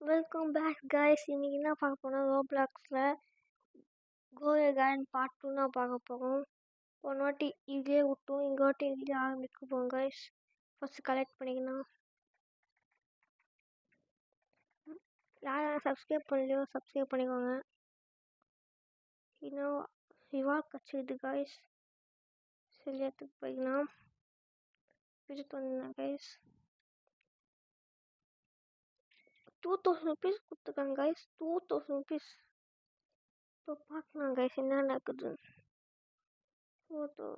Welcome back guys. இன்னைக்கு என்ன பார்க்க போனால் ரோப்ளாக்ஸில் கோயகான் பார்ட் 2 தான் பார்க்க போகிறோம். ஒரு வாட்டி இதே விட்டோம், இங்கே வாட்டி இதே ஆரம்பிக்க போகிறோம் கைஸ். ஃபஸ்ட்டு கலெக்ட் பண்ணிக்கலாம். யாரும் சப்ஸ்கிரைப் பண்ணலையோ சப்ஸ்கிரைப் பண்ணிக்கோங்க. இன்னும் ரிவார்ட் கச்சிது கைஸ். சரி எடுத்துக்கு போய்க்கலாம். விசிட் பண்ணிடலாம் கைஸ். 2000 rupees கொடுத்துருக்காங்க கைஸ். 2000 rupees. இப்போ பார்க்கலாம் கைஸ் என்ன நடக்குது. 1000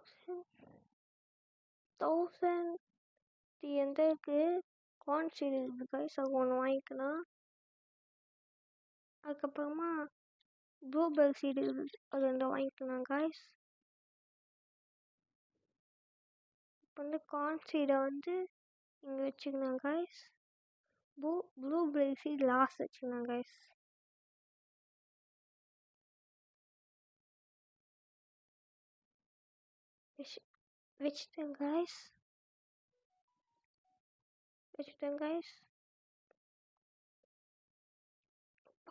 எந்த இருக்குது கார்ன் சீட் இருக்குது கைஸ். அது ஒன்று வாங்கிக்கலாம். அதுக்கப்புறமா ப்ளூபெர்ரி சீடு இருக்குது, அது ரெண்டு வாங்கிக்கலாம் கைஸ். இப்போ வந்து கார்ன் சீடை வந்து இங்கே வச்சுக்கலாம் கைஸ். ப்ளூபெர்ரி சீட் லாஸ்ட் வச்சுக்கலாம் கைஸ். வச்சுட்டேன் கைஸ்.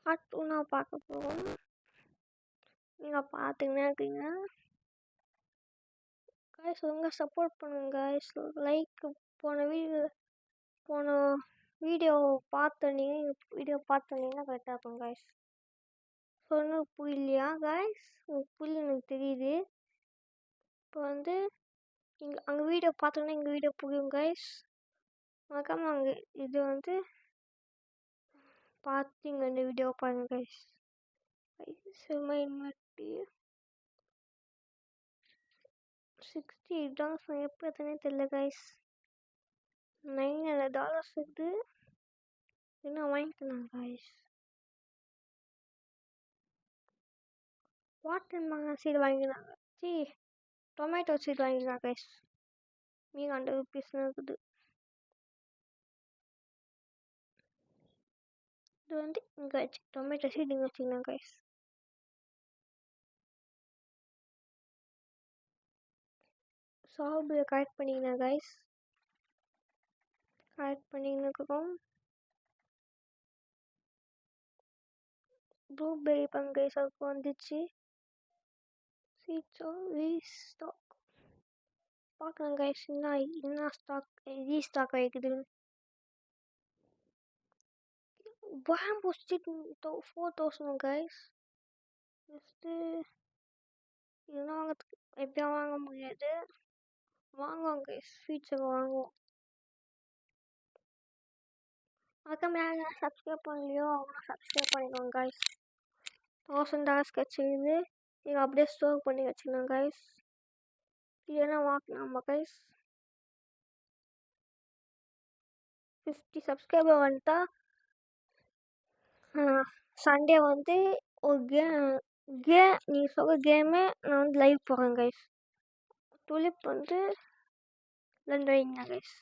பார்ட் 2 நான் பார்க்க போகிறோம். நீங்கள் பார்த்துக்கினே இருக்கீங்க கைஸ். ஒழுங்காக சப்போர்ட் பண்ணுங்க கைஸ். லைக் போன வீடியோ பார்த்தீங்கன்னா கரெக்டாக இருக்கும் கைஸ். சொன்ன புரியலையா கைஸ்? உங்களுக்கு புரியல எனக்கு தெரியுது. இப்போ வந்து அங்கே வீடியோ பார்த்தோன்னா எங்கள் வீடியோ புரியும் கைஸ். மறக்காம அங்கே இது வந்து பார்த்து இங்கே இந்த வீடியோ பாருங்க கைஸ். செம்ம இன்வெர்ட்டி 60 டாலர்ஸ் எப்போ எத்தனே தெரியல கைஸ். $900 இருக்குது. இன்னும் வாங்கிக்கலாம் கைஸ். வாட்டர் மேங்கன் சீடு வாங்கிக்கலாம். டொமேட்டோ சீடு வாங்கிக்கலாம் கைஸ். மீன் 100 rupees இருக்குது. இது வந்து இங்கே வச்சு டொமேட்டோ சீடு இங்கே வச்சுக்கலாம் கைஸ். ஸ்ட்ராபெரி கலெக்ட் பண்ணிக்கலாம் கைஸ். கலெக்ட் பண்ணிக்கிறோம். ப்ளூபெர்ரி பங்கு அதுக்கு வந்துச்சு. சீட்ஸோ ரீஸ்டாக் பார்க்கலாம் கைஸ். என்ன ஸ்டாக் ரீஸ்டாக் ஆகிக்குது. Bamboo stick 4000 guys. ஜஸ்ட்டு இதெல்லாம் வாங்கிறதுக்கு எப்படியா வாங்க முடியாது. வாங்குவோம் கைஸ். ஸ்வீட்ஸை வாங்குவோம். அதுக்கு யாரும் சப்ஸ்கிரைப் பண்ணலையோ அவங்க சப்ஸ்கிரைப் பண்ணிக்கோங்க கைஸ். $1000 கிடச்சிது. நீங்கள் அப்படியே ஸ்டோர் பண்ணி வச்சுக்கணும் கைஸ். இதெல்லாம் வாங்கலாமா கைஸ். 50 சப்ஸ்கிரைபர் வந்துட்டா சண்டே வந்து ஒரு நீங்கள் சொல்கிற கேமே நான் வந்து லைவ் போகிறேன் கைஸ். துலிப் வந்து 2 வாங்கிட்டேன் கைஸ்.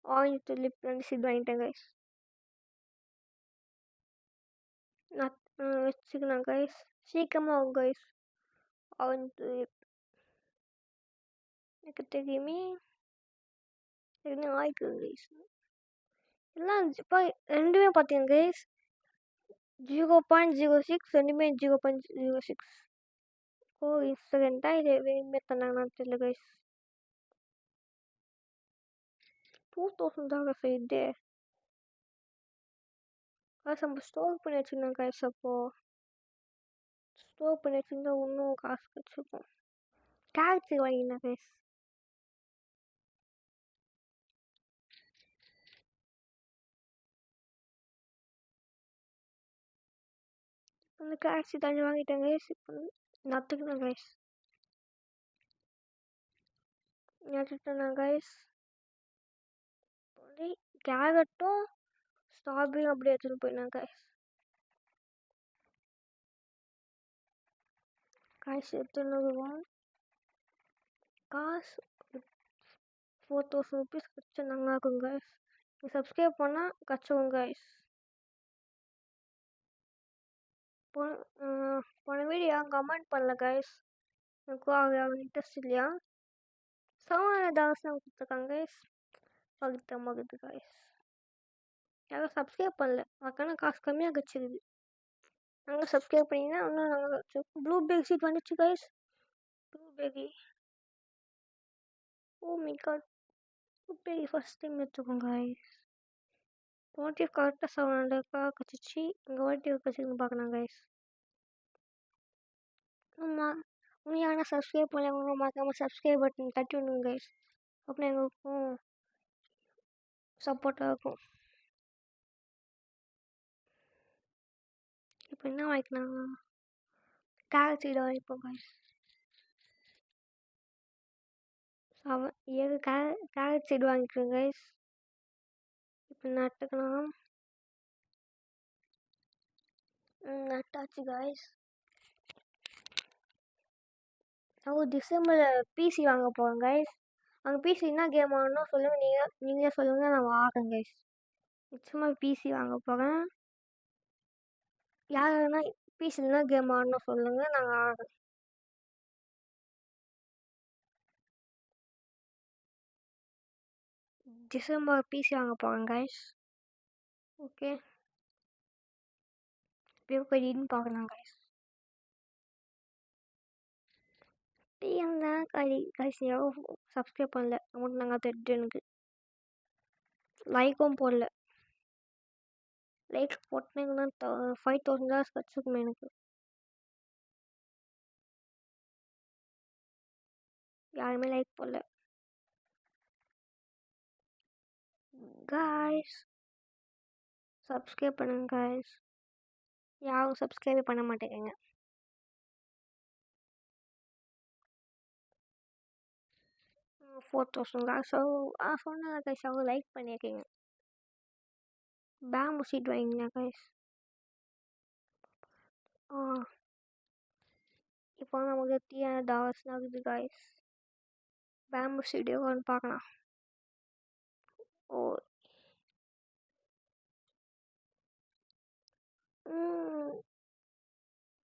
ஆரஞ்சு துலிப் 2 சீட் வாங்கிட்டேன் கைஸ். நான் வச்சுக்கலாம் கைஸ். சீக்கிரமாக ஆகும் கைஸ். ஆரஞ்சு துலிப் எனக்கு தெரியுமே. என்ன ஆயிக்குது கைஸ். எல்லாம் இப்போ ரெண்டுமே பார்த்தீங்க கைஸ் 0.06 ரெண்டுமே 0.06. ஓ இன்ஸ்டன்ட்டாக இது வேணுமே தந்தாங்கன்னு தெரியல கைஸ். $2000 இது காசு நம்ம ஸ்டோர் பண்ணி வச்சுருந்தோம் கைஸ். அப்போது ஸ்டோர் பண்ணி வச்சுருந்தா இன்னும் காசு கிடச்சிருக்கும். டாக்ஸி வாங்கினேன் கைஸ். அந்த டாக்ஸி தண்ணி வாங்கிட்டேன் கைஸ். இப்போ நட்டுக்கணும் கைஸ். நட்டுட்டேன் கைஸ். கேரட்டும் ஸ்ட்ராபெரியும் அப்படியே எடுத்துகிட்டு போயிடலாம் கைஸ். காசு எடுத்துன்னு வருவோம். காசு 4000 rupees கிடச்சா நல்லா இருக்கும் கைஸ். நீங்கள் சப்ஸ்கிரைப் பண்ணால் கிடச்சிரும் கைஸ். போன வீடியோ கமெண்ட் பண்ணல கைஸ். எனக்கு இன்ட்ரெஸ்ட் இல்லையா. $700 தான் கொடுத்துருக்காங்க கைஸ். பகுத்தமாகுது கைஸ். யாரும் சப்ஸ்கிரைப் பண்ணல. அதுக்கான காசு கம்மியாக கிடச்சிருக்குது. நாங்கள் சப்ஸ்கிரைப் பண்ணிங்கன்னா இன்னும் நாங்கள் ப்ளூபெர்ரி சீட் வந்துச்சு guys. Blueberry. Oh my god. Blueberry first time எடுத்துக்கோங்க கைஸ். மோட்டிவ் கரெக்டாக 700 கிடச்சிச்சு. இங்கே மோட்டிவ் கிடச்சின்னு பார்க்கலாம் கைஸ். ஆமாம், உண்மையான சப்ஸ்கிரைப் பண்ணவங்க மறக்காமல் சப்ஸ்கிரைப் பட்டன் தட்டி விடுங்க கைஸ். அப்புறம் எங்களுக்கும் சப்போர்ட்டாக இருக்கும். இப்போ என்ன வாங்கிக்கலாம்? கேரட் சீடை வாங்கிப்போம் கைஸ். 7 கேரட் சீடு வாங்கிக்கிறோம் கைஸ். இப்போ நட்டுக்கலாம். நட்டாச்சு கைஸ். நான் டிசம்பரில் பிசி வாங்க போகிறேன் கைஸ். அங்கே பிசி என்ன கேம் ஆடணும் சொல்லுங்கள். நீங்களே சொல்லுங்கள், நான் ஆடுறேன் கைஸ். நிச்சயமாக பிசி வாங்க போகிறேன். யாருன்னா பிசியில் என்ன கேம் ஆடணும் சொல்லுங்கள், நாங்கள் ஆடுறோம். டிசம்பர் பிசி வாங்க போகிறேன் கைஸ். ஓகே, எப்படின்னு பார்க்கலாம் கைஸ். டிஎம் தான் கைஸ். யாரும் சப்ஸ்கிரைப் பண்ணல. அமௌண்ட் நாங்கள் தெரிஞ்சு எனக்கு லைக்கும் போடல. லைக்ஸ் போட்டிங்கன்னா $5,000 கிடச்சிருக்குமே எனக்கு. யாருமே லைக் போடல காய்ஸ். சப்ஸ்கிரைப் பண்ணுங்க காய்ஸ். யாரும் சப்ஸ்கிரைபே பண்ண மாட்டேங்க. $4,000 சொன்ன கைஸ். அவங்க லைக் பண்ணியிருக்கீங்க. பேம்பு சீட் வாங்கிங்க கைஸ். இப்போ நமக்கு $300 ஆகுது காய்ஸ். பேம்பு சீட் எவ்வளோன்னு பார்க்கலாம். ஓ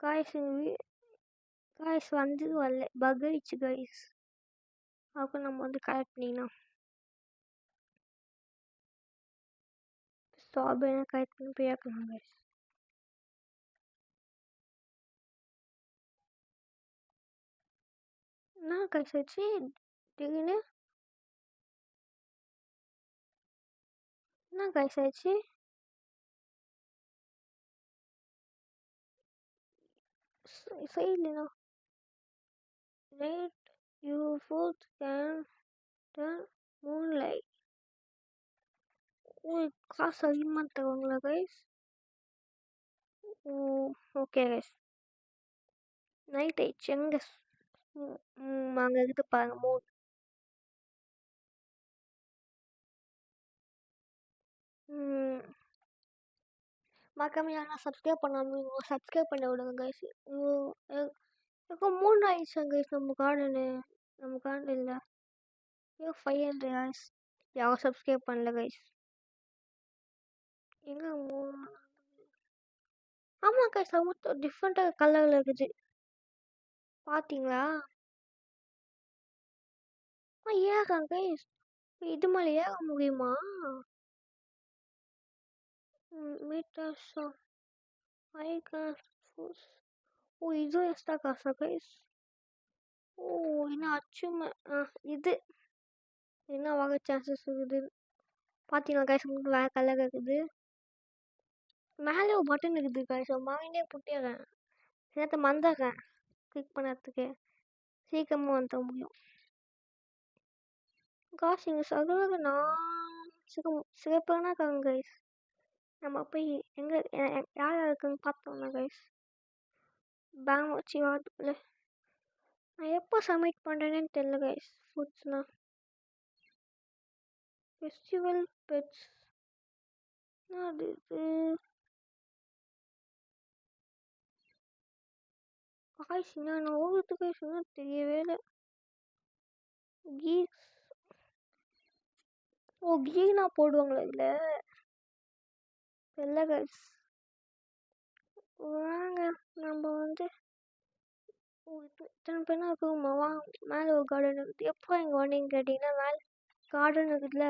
காய்ஸ், காய்ஸ் வந்து வரல, பக் ஆயிடுச்சு காய்ஸ். அப்போ நம்ம வந்து கரெக்ட் பண்ணிக்கணும். ஸ்ட்ராபெரி கரெக்ட் பண்ணி போயாக்கலாம் காய்ஸ். என்ன காய்ஸ் ஆச்சு திடீர்னு? என்ன காய்ஸ் ஆச்சு? சைட்லனா right you foot can turn moonlight. Oh, காசு அதிகமாக தருவாங்களா guys? Oh okay guys. Night ஆயிடுச்சு. எங்கே அங்கே இருக்குது பாருங்க மூன். மறக்காம யாரும் சப்ஸ்கிரைப் பண்ணாமல் சப்ஸ்கிரைப் பண்ண விடுங்க கைஸ். இப்போ 3 ஆயிடுச்சு கைஸ். நம்ம கார்டன் இல்லை. 500 ஆயிடுச்சு. யாரும் சப்ஸ்கிரைப் பண்ணல கைஸ். எங்கே 3? ஆமாம் கைஸ், அது டிஃப்ரெண்ட்டாக கலரில் இருக்குது. பார்த்தீங்களா? ஏறாங்க கைஸ். இது மேலே ஏற முடியுமா? மீட்டர்ஸ் ஓ, இது எக்ஸ்ட்ரா காசா கைஸ்? ஓ, என்ன அச்சுமே இது என்ன வாங்க சான்சஸ் இருக்குது. பார்த்தீங்களா கைஸ்? உங்களுக்கு வேறு கலர் இருக்குது. மேலே ஒரு பட்டன் இருக்குது கைஸ். வாங்கினே புட்டிடுறேன். நேற்று மறந்துடுறேன் கிளிக் பண்ணுறதுக்கு. சீக்கிரமாக வந்துட முடியும். காசு இங்கே சகல நான் சிறப்பான இருக்காங்க கைஸ். நம்ம போய் எங்கே யார் இருக்குன்னு பார்த்தோம்னா கைஸ், பேங்க் வச்சு வாடல. நான் எப்போ சப்மிட் பண்ணுறேன்னு தெரியல கைஸ். ஃபுட்ஸ்னா ஃபெஸ்டிவல் பெட்ஸ் அது இது காய்ஸ். நான் ஓடுறது கைஸ் இன்னும் தெரியவே இல்லை. கீஸ் கீனா போடுவாங்களா இதில்? இல்லை கைஸ். வாங்க நம்ம வந்து இத்தனை பேனா இருக்குமா? மேலே ஒரு கார்டன் இருக்குது. எப்போ இங்கே வந்தீங்கன்னு கேட்டிங்கன்னா மேலே கார்டன் இருக்குதுல்ல,